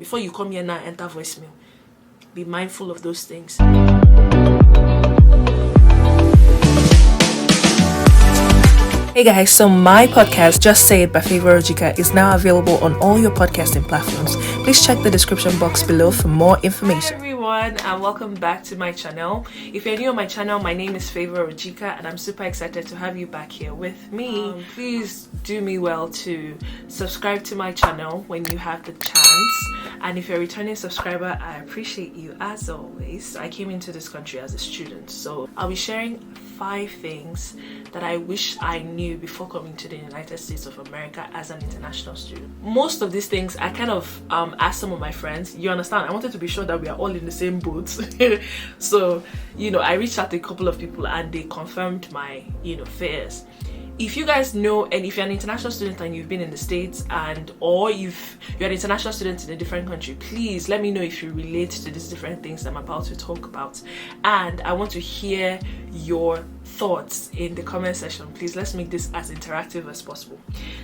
before you come here now and enter voicemail. Be mindful of those things. Hey guys, so my podcast, Just Say It by Favor Ojika, is now available on all your podcasting platforms. Please check the description box below for more information. Hi everyone, and welcome back to my channel. If you're new on my channel, my name is Favor Ojika, and I'm super excited to have you back here with me. Please do me well to subscribe to my channel when you have the chance. And if you're a returning subscriber, I appreciate you as always. I came into this country as a student, so I'll be sharing 5 things that I wish I knew before coming to the United States of America as an international student. Most of these things I kind of asked some of my friends. You understand? I wanted to be sure that we are all in the same boat. So, I reached out to a couple of people and they confirmed my, fears. If you guys know, and if you're an international student and you've been in the States, or if you're an international student in a different country, please let me know if you relate to these different things I'm about to talk about. And I want to hear your thoughts in the comment section. Please, let's make this as interactive as possible.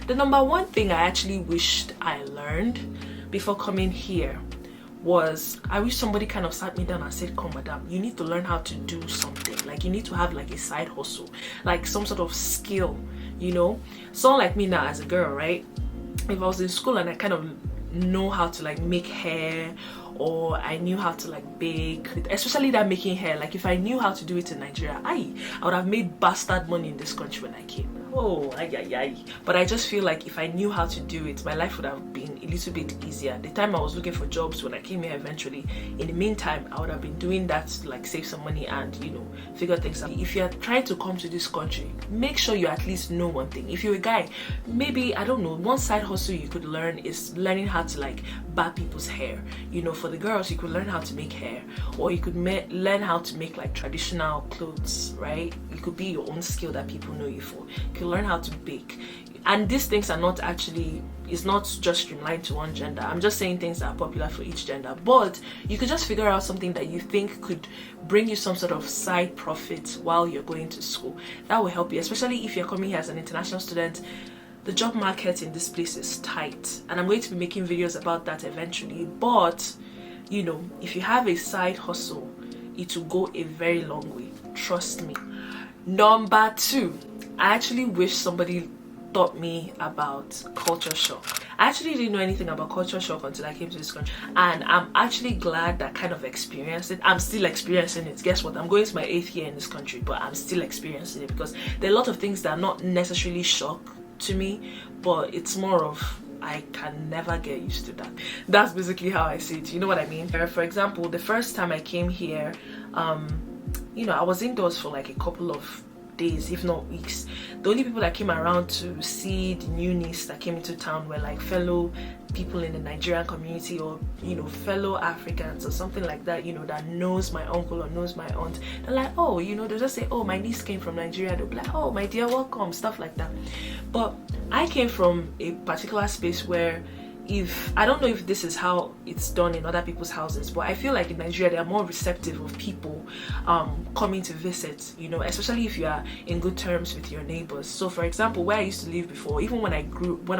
The number one thing I actually wished I learned before coming here was, I wish somebody kind of sat me down and said, come madam, you need to learn how to do something. Like, you need to have like a side hustle, like some sort of skill, someone like me now as a girl, right? If I was in school and I kind of know how to like make hair, or I knew how to like bake, especially that making hair, like if I knew how to do it in Nigeria, I would have made bastard money in this country when I came. But I just feel like if I knew how to do it, my life would have been a little bit easier. The time I was looking for jobs when I came here eventually, in the meantime, I would have been doing that to like save some money and figure things out. If you're trying to come to this country, make sure you at least know one thing. If you're a guy, maybe, I don't know, one side hustle you could learn is learning how to like barb people's hair. For the girls, you could learn how to make hair, or you could learn how to make like traditional clothes, right? It could be your own skill that people know you for. You can learn how to bake. And these things are not actually, it's not just streamlined to one gender. I'm just saying things that are popular for each gender. But you could just figure out something that you think could bring you some sort of side profit while you're going to school. That will help you, especially if you're coming here as an international student. The job market in this place is tight, and I'm going to be making videos about that eventually. But if you have a side hustle, it will go a very long way, trust me. Number 2, I actually wish somebody taught me about culture shock. I actually didn't know anything about culture shock until I came to this country, and I'm actually glad that I kind of experienced it. I'm still experiencing it. Guess what? I'm going to my 8th year in this country, but I'm still experiencing it, because there are a lot of things that are not necessarily shock to me, but it's more of, I can never get used to that. That's basically how I see it. You know what I mean? For example, the first time I came here, I was indoors for like a couple of days, if not weeks. The only people that came around to see the newness that came into town were like fellow people in the Nigerian community, or fellow Africans or something like that, that knows my uncle or knows my aunt. They're like, oh, they'll just say, oh, my niece came from Nigeria. They'll be like, oh, my dear, welcome, stuff like that. But I came from a particular space where, I don't know if this is how it's done in other people's houses, but I feel like in Nigeria they are more receptive of people coming to visit, especially if you are in good terms with your neighbors. So for example, where I used to live before, even when I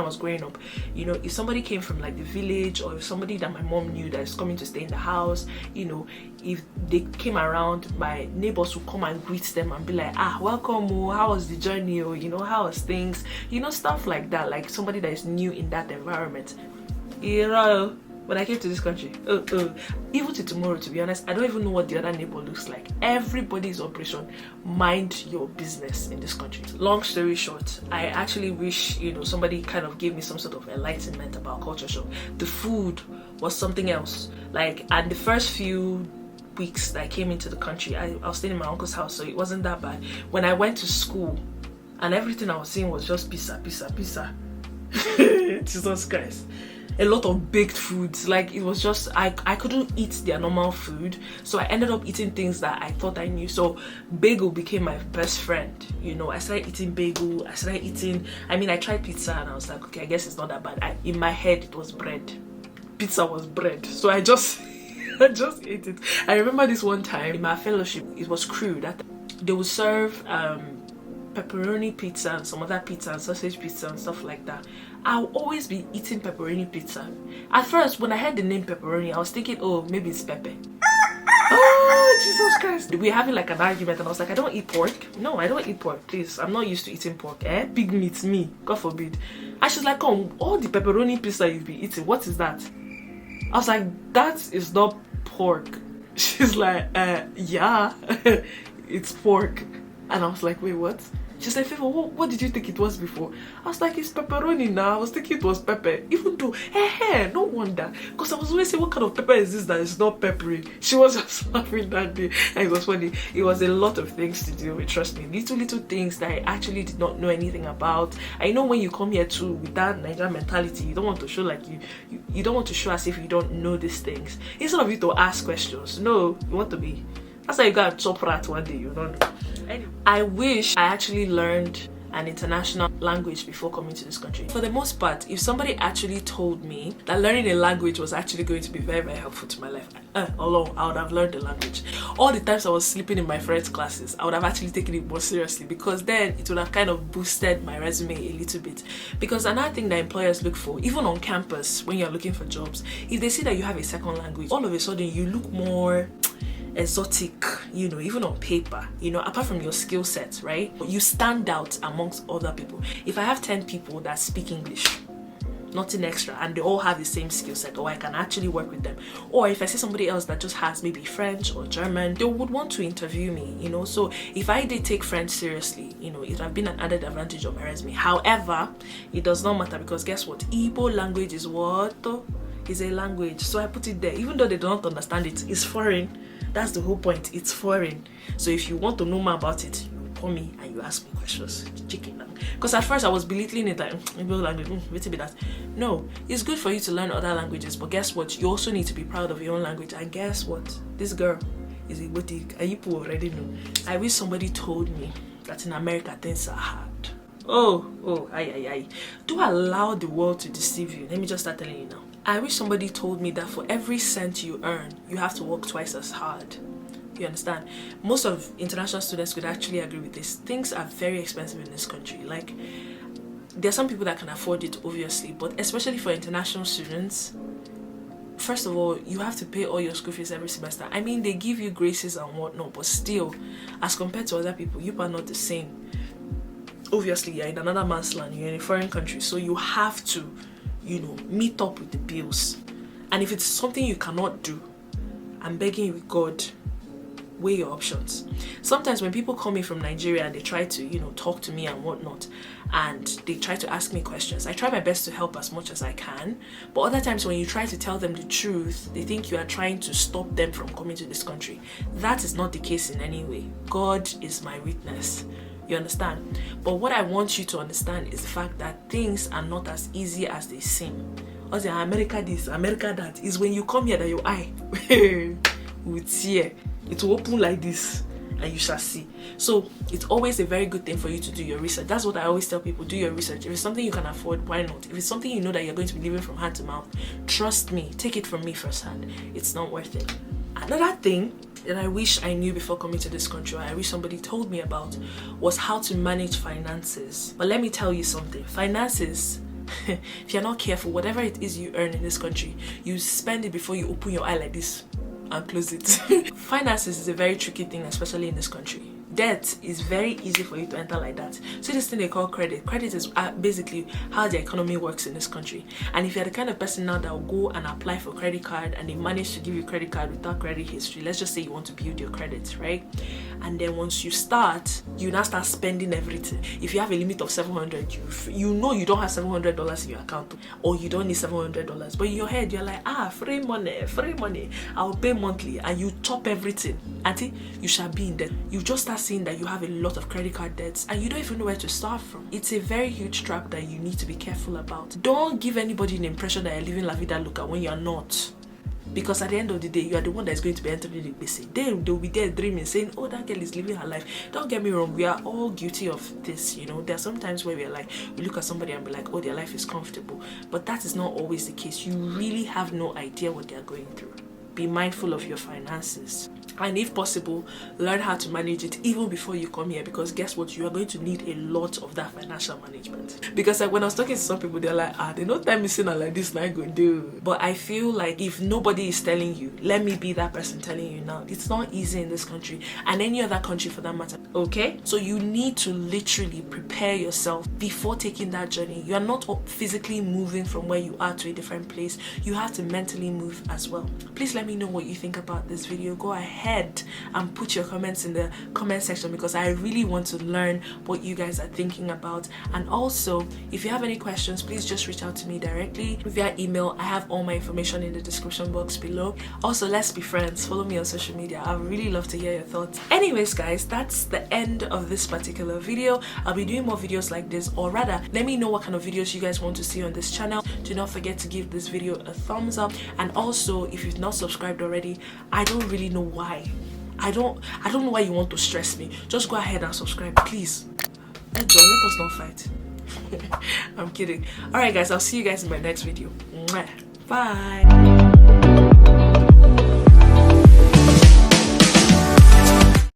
was growing up, if somebody came from like the village, or if somebody that my mom knew that is coming to stay in the house, if they came around, my neighbors would come and greet them and be like, welcome, how was the journey, or how was things, stuff like that, like somebody that is new in that environment. When I came to this country, even to tomorrow, to be honest, I don't even know what the other neighbor looks like. Everybody's operation mind your business in this country. Long story short, I actually wish somebody kind of gave me some sort of enlightenment about culture shock. The food was something else. And the first few weeks that I came into the country, I was staying in my uncle's house, so it wasn't that bad. When I went to school, and everything I was seeing was just pizza. Jesus Christ. A lot of baked foods. Like, it was just, I couldn't eat their normal food, so I ended up eating things that I thought I knew. So bagel became my best friend. I started eating bagel. I tried pizza, and I was like, okay, I guess it's not that bad. In my head, it was bread. Pizza was bread, so I just ate it. I remember this one time in my fellowship, it was crew that they would serve pepperoni pizza and some other pizza and sausage pizza and stuff like that, I'll always be eating pepperoni pizza. At first, when I heard the name pepperoni, I was thinking, oh, maybe it's pepper. Oh, Jesus Christ. We're having like an argument and I was like, I don't eat pork. No, I don't eat pork, please. I'm not used to eating pork. Pig meat, me. God forbid. And she's like, oh, all the pepperoni pizza you've been eating, what is that? I was like, that is not pork. She's like, yeah, it's pork. And I was like, wait, what? She's like, Favor, what did you think it was before? I was like, it's pepperoni now. I was thinking it was pepper. Even though, no wonder. Because I was always saying, what kind of pepper is this that is not peppery? She was just laughing that day. And it was funny. It was a lot of things to deal with, trust me. Little things that I actually did not know anything about. I know when you come here too, with that Nigerian mentality, you don't want to show like you don't want to show as if you don't know these things. Instead of you to ask questions. No, you want to be. That's how you got a top rat one day, you don't know. Anyway, I wish I actually learned an international language before coming to this country. For the most part, if somebody actually told me that learning a language was actually going to be very, very helpful to my life, although I would have learned the language. All the times I was sleeping in my friends' classes, I would have actually taken it more seriously, because then it would have kind of boosted my resume a little bit. Because another thing that employers look for, even on campus when you're looking for jobs, if they see that you have a second language, all of a sudden you look more exotic, you know, even on paper, you know, apart from your skill set, right? You stand out amongst other people. If I have 10 people that speak English, nothing extra, and they all have the same skill set, or I can actually work with them, or if I see somebody else that just has maybe French or German, they would want to interview me, you know. So if I did take French seriously, you know, it would have been an added advantage of my resume. However, it does not matter, because guess what? Igbo language is what? Is a language. So I put it there, even though they do not understand it, it's foreign. That's the whole point. It's foreign. So if you want to know more about it, you call me and you ask me questions. Chicken. Because at first I was belittling it, like, language, wait be that. No, it's good for you to learn other languages, but guess what? You also need to be proud of your own language. And guess what? This girl is a boutique. And you already know. I wish somebody told me that in America things are hard. Aye. Do allow the world to deceive you. Let me just start telling you now. I wish somebody told me that for every cent you earn, you have to work twice as hard. You understand? Most of international students could actually agree with this. Things are very expensive in this country. Like, there are some people that can afford it, obviously, but especially for international students, first of all, you have to pay all your school fees every semester. I mean, they give you graces and whatnot, but still, as compared to other people, you are not the same. Obviously, you're in another man's land, you're in a foreign country, so you have to, you know, meet up with the bills. And if it's something you cannot do, I'm begging you with God, weigh your options. Sometimes when people call me from Nigeria and they try to, you know, talk to me and whatnot, and they try to ask me questions, I try my best to help as much as I can. But other times when you try to tell them the truth, they think you are trying to stop them from coming to this country. That is not the case in any way. God is my witness. You understand? But what I want you to understand is the fact that things are not as easy as they seem. Also, America this, America that, is when you come here that your eye will tear. It will open like this and you shall see. So it's always a very good thing for you to do your research. That's what I always tell people, do your research. If it's something you can afford, why not? If it's something you know that you're going to be living from hand to mouth, trust me, take it from me firsthand. It's not worth it. Another thing that I wish I knew before coming to this country, or I wish somebody told me about, was how to manage finances. But let me tell you something, finances, if you're not careful, whatever it is you earn in this country, you spend it before you open your eye like this and close it. Finances is a very tricky thing, especially in this country. Debt is very easy for you to enter like that. So this thing they call credit. Credit is basically how the economy works in this country. And if you're the kind of person now that will go and apply for credit card and they manage to give you credit card without credit history, let's just say you want to build your credit, right? And then once you start, you now start spending everything. If you have a limit of $700, you know you don't have $700 in your account, or you don't need $700. But in your head, you're like, free money, I'll pay monthly, and you chop everything. Auntie, you shall be in debt. You just start seeing that you have a lot of credit card debts and you don't even know where to start from. It's a very huge trap that you need to be careful about. Don't give anybody an impression that you're living la vida loca when you're not. Because at the end of the day, you are the one that is going to be entering the basic. They'll be there dreaming, saying, oh, that girl is living her life. Don't get me wrong, we are all guilty of this, you know. There are some times where we're like, we look at somebody and be like, oh, their life is comfortable. But that is not always the case. You really have no idea what they're going through. Be mindful of your finances. and if possible, learn how to manage it even before you come here, because guess what, you are going to need a lot of that financial management. Because like when I was talking to some people, they're like, they no time missing like this, not going to do. But I feel like if nobody is telling you, let me be that person telling you now. It's not easy in this country and any other country for that matter. Okay, so you need to literally prepare yourself before taking that journey. You are not physically moving from where you are to a different place, you have to mentally move as well. Please let me know what you think about this video. Go ahead and put your comments in the comment section, because I really want to learn what you guys are thinking about. And also, if you have any questions, please just reach out to me directly via email. I have all my information in the description box below. Also, let's be friends, follow me on social media. I would really love to hear your thoughts. Anyways guys, that's the end of this particular video. I'll be doing more videos like this, or rather, let me know what kind of videos you guys want to see on this channel. Do not forget to give this video a thumbs up, and also if you've not subscribed already, I don't really know why. I don't know why you want to stress me. Just go ahead and subscribe, please. Let us not fight. I'm kidding. Alright guys, I'll see you guys in my next video. Bye.